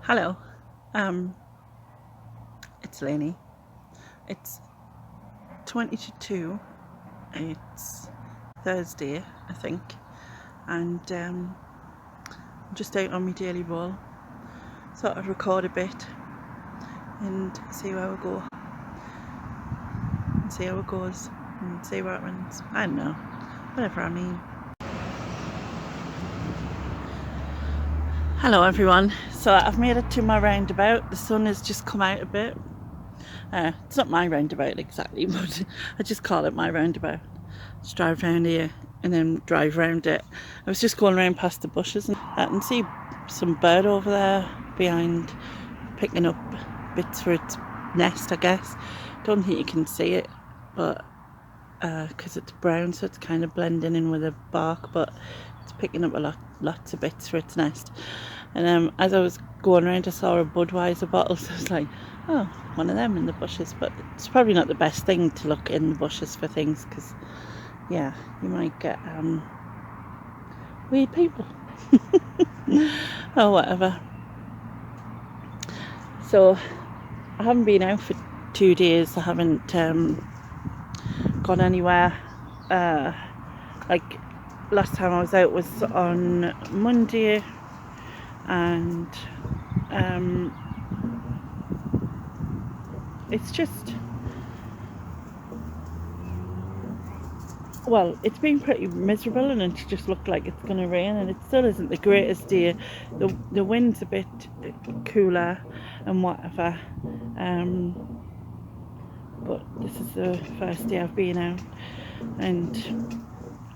Hello, um, it's Lainey. It's 20 to 2. It's Thursday, I think, and I'm just out on my daily roll. Thought I'd record a bit and see how we go, and see how it goes, and see where it runs. I don't know, whatever I mean. Hello, everyone. So I've made it to my roundabout. The sun has just come out a bit. It's not my roundabout exactly, but I just call it my roundabout. Just drive around here and then drive around it. I was just going around past the bushes and I can see some bird over there behind, picking up bits for its nest, I guess. Don't think you can see it, but because it's brown, so it's kind of blending in with the bark, but it's picking up lots of bits for its nest. And as I was going around, I saw a Budweiser bottle, so I was like, oh, one of them in the bushes. But it's probably not the best thing to look in the bushes for things, because yeah, you might get weird people or whatever. So I haven't been out for 2 days. I haven't gone anywhere. Like last time I was out was on Monday, and it's just, well, it's been pretty miserable, and it just looked like it's going to rain, and it still isn't the greatest day. The wind's a bit cooler and whatever, but this is the first day I've been out, and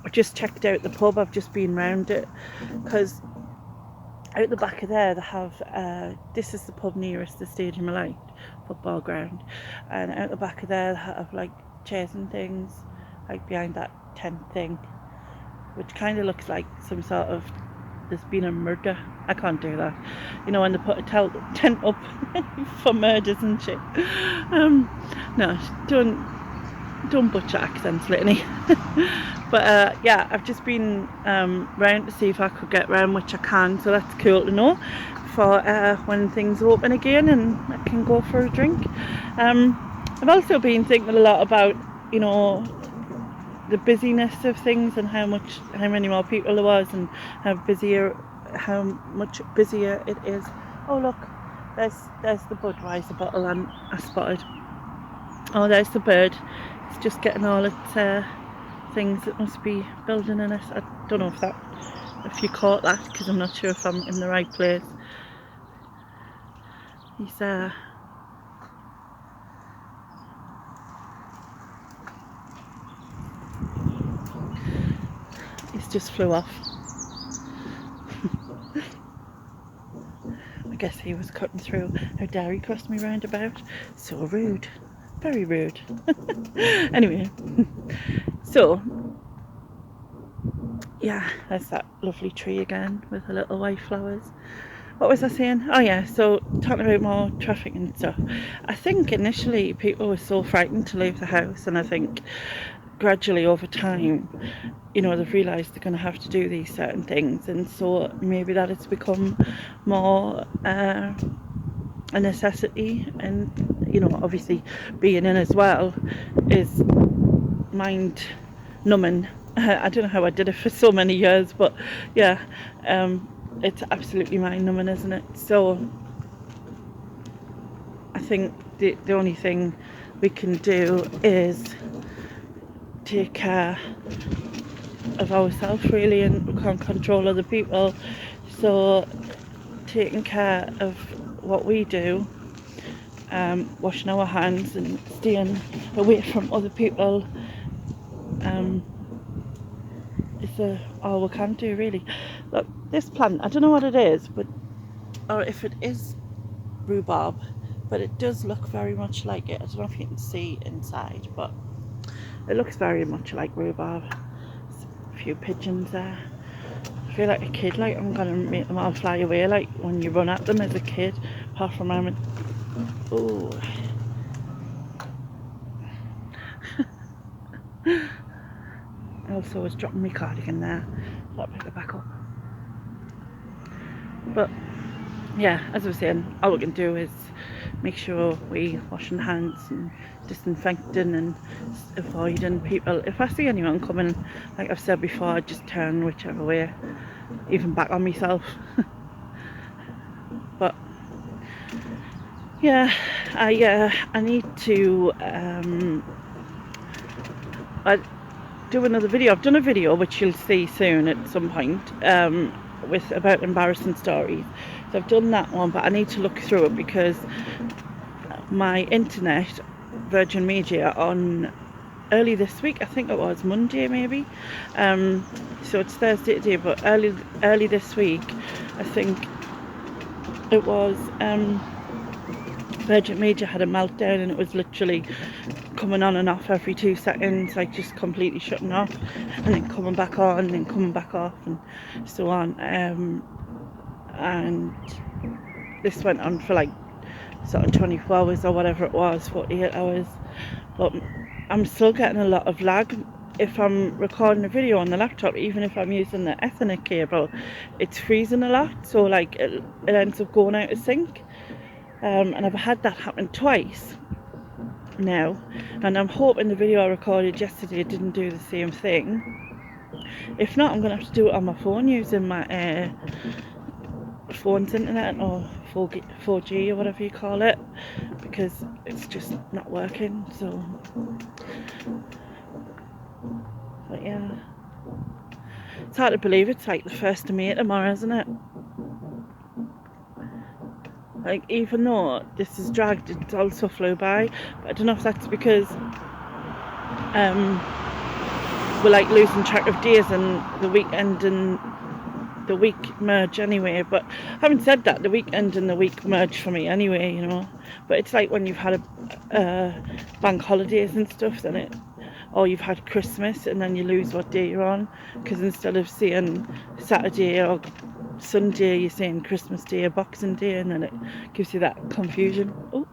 I just checked out the pub. I've just been round it, because out the back of there they have this is the pub nearest the Stadium of Light football ground, and out the back of there they have like chairs and things, like behind that tent thing, which kind of looks like some sort of, there's been a murder. I can't do that, you know, when they put a tent up for murders and shit. No, don't butcher accents, Litany. But yeah, I've just been round to see if I could get round, which I can, so that's cool to know for when things open again and I can go for a drink. I've also been thinking a lot about, you know, the busyness of things and how many more people there was, and how much busier it is. Oh look, there's the Budweiser bottle I spotted. Oh, there's the bird. It's just getting all its things that must be building in it. I don't know if you caught that, because I'm not sure if I'm in the right place. He's just flew off. I guess he was cutting through. How dare he cross me roundabout? So rude. Very rude. Anyway, so yeah, there's that lovely tree again with the little white flowers. What was I saying? Oh yeah, so talking about more traffic and stuff. I think initially people were so frightened to leave the house, and I think gradually over time, you know, they've realised they're going to have to do these certain things, and so maybe that it's become more a necessity. And you know, obviously being in as well is mind numbing. I don't know how I did it for so many years, but yeah, it's absolutely mind numbing, isn't it? So I think the only thing we can do is take care of ourselves, really, and we can't control other people. So taking care of what we do, washing our hands and staying away from other people, is all we can do, really. Look, this plant, I don't know what it is, but or if it is rhubarb, but it does look very much like it. I don't know if you can see inside, but it looks very much like rhubarb. There's a few pigeons there. I feel like a kid, like I'm gonna make them all fly away, like when you run at them as a kid. Apart from I'm oh. I also was dropping my cardigan there. I'll pick it back up. But yeah, as I was saying, all we can do is make sure we washing hands and disinfecting and avoiding people. If I see anyone coming, like I've said before, I just turn whichever way, even back on myself. But yeah, I need to I do another video. I've done a video which you'll see soon at some point with about embarrassing stories. So I've done that one, but I need to look through it because my internet, Virgin Media, on early this week, I think it was Monday maybe, so it's Thursday today, but early this week, I think it was, Virgin Media had a meltdown, and it was literally coming on and off every 2 seconds, like just completely shutting off and then coming back on and then coming back off and so on, and this went on for like sort of 24 hours or whatever it was, 48 hours. But I'm still getting a lot of lag if I'm recording a video on the laptop. Even if I'm using the Ethernet cable, it's freezing a lot, so like it ends up going out of sync, and I've had that happen twice now, and I'm hoping the video I recorded yesterday didn't do the same thing. If not, I'm gonna have to do it on my phone using my phone's internet, or 4G or whatever you call it, because it's just not working. So, but yeah, it's hard to believe it's like the 1st of May tomorrow, isn't it? Like, even though this is dragged, it's also flew by. But I don't know if that's because we're like losing track of days and the weekend and the week merge anyway. But having said that, the weekend and the week merge for me anyway, you know. But it's like when you've had a bank holidays and stuff, then it, or you've had Christmas and then you lose what day you're on, because instead of saying Saturday or Sunday, you're saying Christmas Day or Boxing Day, and then it gives you that confusion. Oh,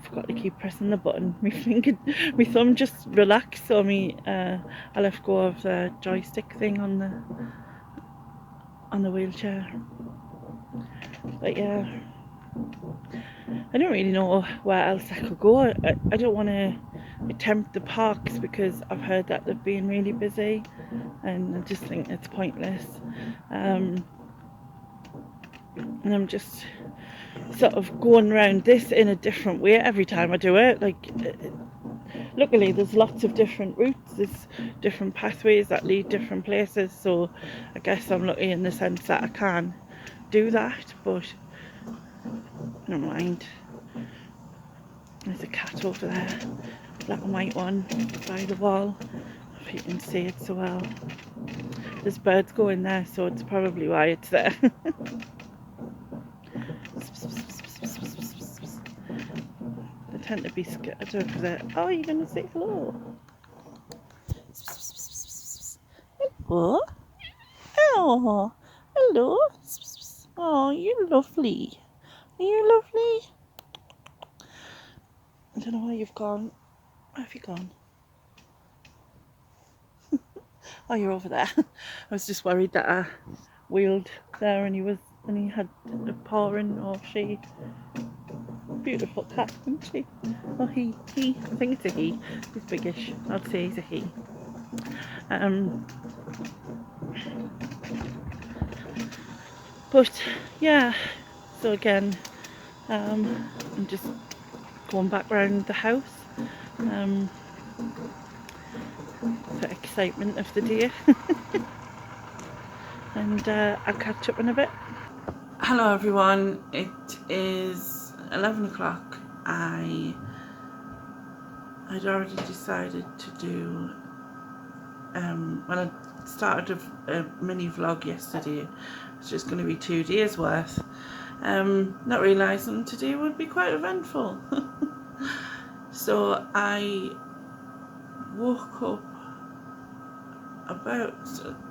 forgot to keep pressing the button. My thumb just relaxed, so I let go of the joystick thing on the wheelchair. But yeah, I don't really know where else I could go. I don't want to attempt the parks because I've heard that they've been really busy, and I just think it's pointless. And I'm just sort of going around this in a different way every time I do it. Like, luckily there's lots of different routes, there's different pathways that lead different places, so I guess I'm lucky in the sense that I can do that. But never mind. There's a cat over there, black and white one, by the wall, if you can see it so well. There's birds going there, so it's probably why it's there. They tend to be scattered over there. Oh, you're going to say hello? Hello? Oh, hello. Oh, you're lovely. Are you lovely? I don't know where you've gone. Where have you gone? Oh, you're over there. I was just worried that I wheeled there and he had a paw in, or she. Beautiful cat, isn't she? Oh, he. I think it's a he. He's biggish. I'd say he's a he. But yeah, so again, I'm just going back round the house for excitement of the day. And I'll catch up in a bit. Hello everyone, it is 11 o'clock. I'd already decided to do, when I started a mini vlog yesterday, it's just going to be 2 days worth, not realising today would be quite eventful. So I woke up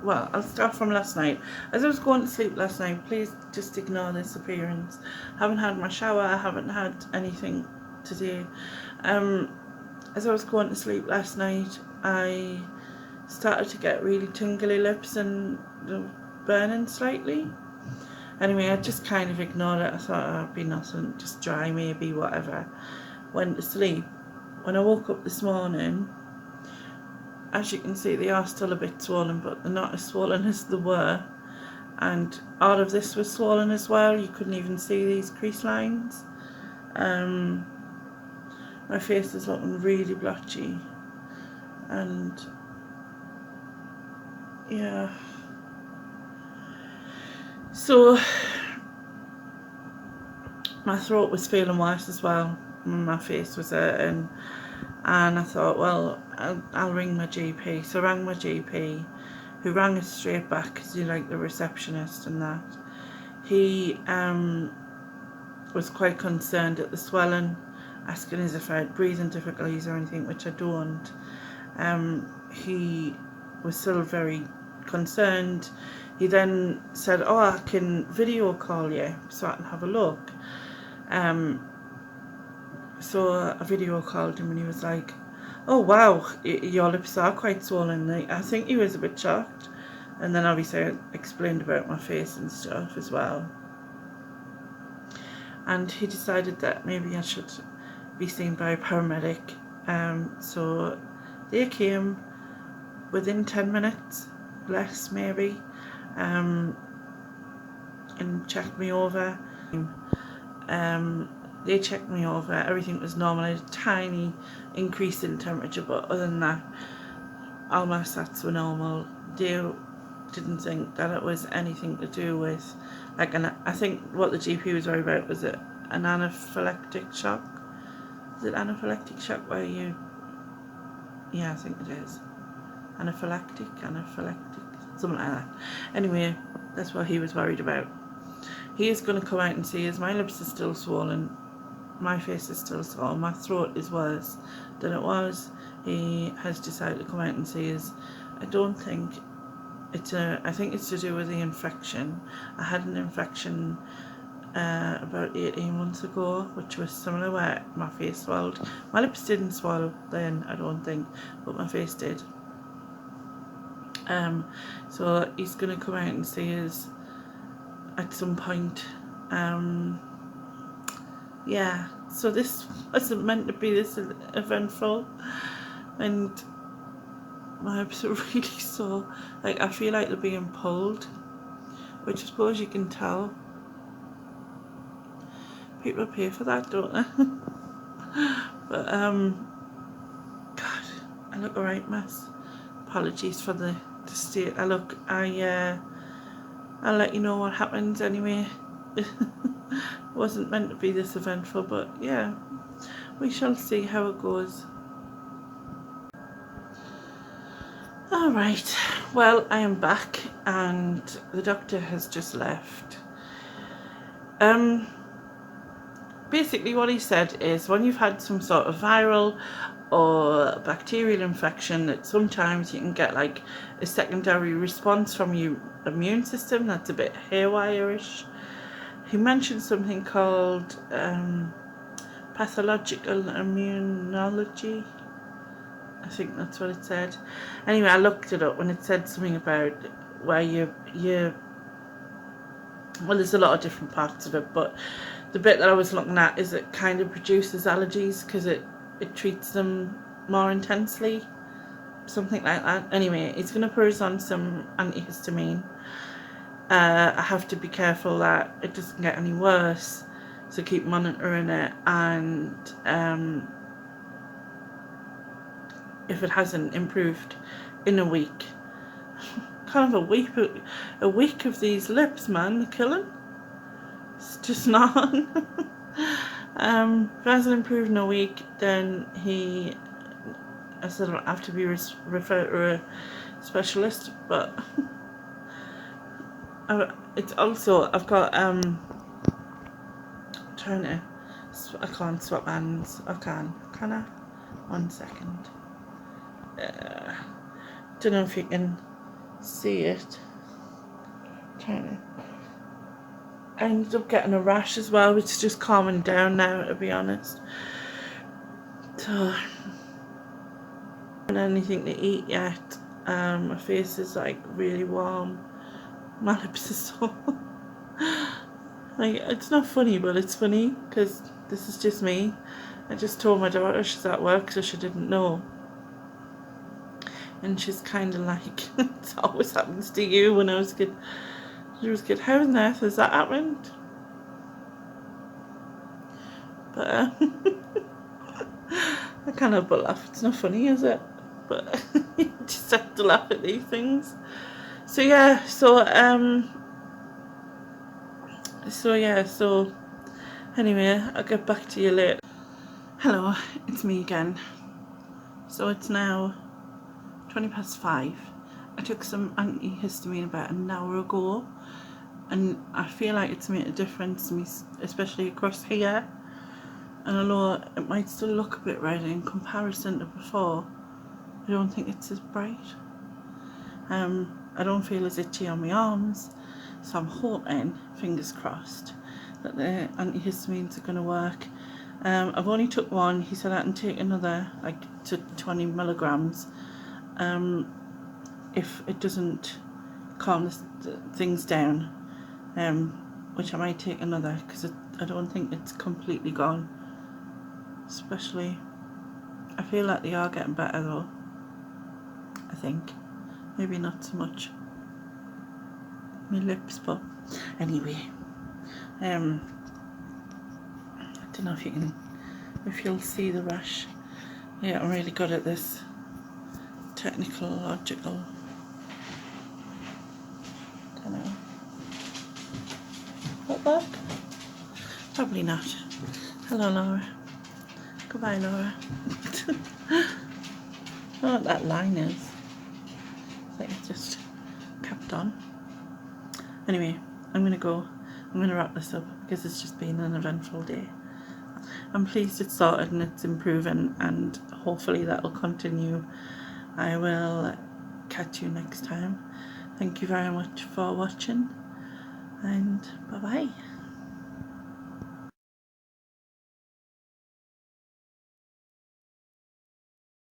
well, I'll start from last night. As I was going to sleep last night, please just ignore this appearance. I haven't had my shower, I haven't had anything today. As I was going to sleep last night, I started to get really tingly lips and burning slightly. Anyway, I just kind of ignored it. I thought it'd be nothing, just dry maybe, whatever. Went to sleep. When I woke up this morning, as you can see, they are still a bit swollen, but they're not as swollen as they were. And all of this was swollen as well. You couldn't even see these crease lines. My face is looking really blotchy, and yeah. So my throat was feeling worse as well. My face was hurting, and I thought, well, I'll ring my GP. So I rang my GP, who rang us straight back because he liked the receptionist and that. He was quite concerned at the swelling, asking us if I had breathing difficulties or anything, which I don't. He was still very concerned. He then said, oh, I can video call you so I can have a look. So I video called him, and he was like, oh wow, your lips are quite swollen. I think he was a bit shocked. And then obviously I explained about my face and stuff as well. And he decided that maybe I should be seen by a paramedic. So they came within 10 minutes, less maybe, and checked me over. They checked me over, everything was normal. I had a tiny increase in temperature, but other than that, all my stats were normal. They didn't think that it was anything to do with, like, I think what the GP was worried about was an anaphylactic shock. Is it anaphylactic shock where you, yeah, I think it is. Anaphylactic, something like that. Anyway, that's what he was worried about. He is going to come out and see us. My lips are still swollen. My face is still swollen. My throat is worse than it was. He has decided to come out and see us. I don't think it's I think it's to do with the infection. I had an infection about 18 months ago, which was similar, where my face swelled. My lips didn't swell then, I don't think, but my face did. So he's going to come out and see us at some point. Yeah, so this wasn't meant to be this eventful, and my lips are really sore. Like, I feel like they're being pulled, which I suppose you can tell. People pay for that, don't they? But God, I look a right mess. Apologies for the state I look. I'll let you know what happens anyway. Wasn't meant to be this eventful, but yeah, we shall see how it goes. Alright, well, I am back and the doctor has just left. Basically what he said is, when you've had some sort of viral or bacterial infection, that sometimes you can get like a secondary response from your immune system that's a bit haywire-ish. He mentioned something called pathological immunology. I think that's what it said. Anyway, I looked it up, and it said something about where you well, there's a lot of different parts of it, but the bit that I was looking at is it kind of produces allergies because it treats them more intensely, something like that. Anyway, it's going to put us on some antihistamine. I have to be careful that it doesn't get any worse, so keep monitoring it, and if it hasn't improved in a week, kind of a week of these lips, man, they're killing. It's just not. If it hasn't improved in a week, then I said I'll have to be referred to a specialist, but it's also, I've got I can't swap hands. Can I? 1 second. Don't know if you can see it. I ended up getting a rash as well, which is just calming down now, to be honest. So, I haven't had anything to eat yet. My face is like really warm. My lips are sore. Like, it's not funny, but it's funny because this is just me. I just told my daughter she's at work, so she didn't know. And she's kind of like, it always happens to you when I was a kid. She was good. How on earth has that happened? But I can't help but laugh. It's not funny, is it? But you just have to laugh at these things. So yeah, so anyway, I'll get back to you later. Hello, it's me again. So it's now 5:20. I took some antihistamine about an hour ago, and I feel like it's made a difference to me, especially across here. And although it might still look a bit red in comparison to before, I don't think it's as bright. I don't feel as itchy on my arms, so I'm hoping, fingers crossed, that the antihistamines are going to work. I've only took one. He said I can take another, like to 20 milligrams, if it doesn't calm things down, which I might take another, because I don't think it's completely gone. Especially, I feel like they are getting better though, I think. Maybe not so much my lips, but anyway. I don't know if you'll see the rash. Yeah, I'm really good at this technological. Don't know. What work? Probably not. Hello, Laura. Goodbye, Laura. I don't know what that line is. It's like it's just kept on. Anyway, I'm gonna go. I'm gonna wrap this up because it's just been an eventful day. I'm pleased it's sorted and it's improving, and hopefully that'll continue. I will catch you next time. Thank you very much for watching, and bye bye.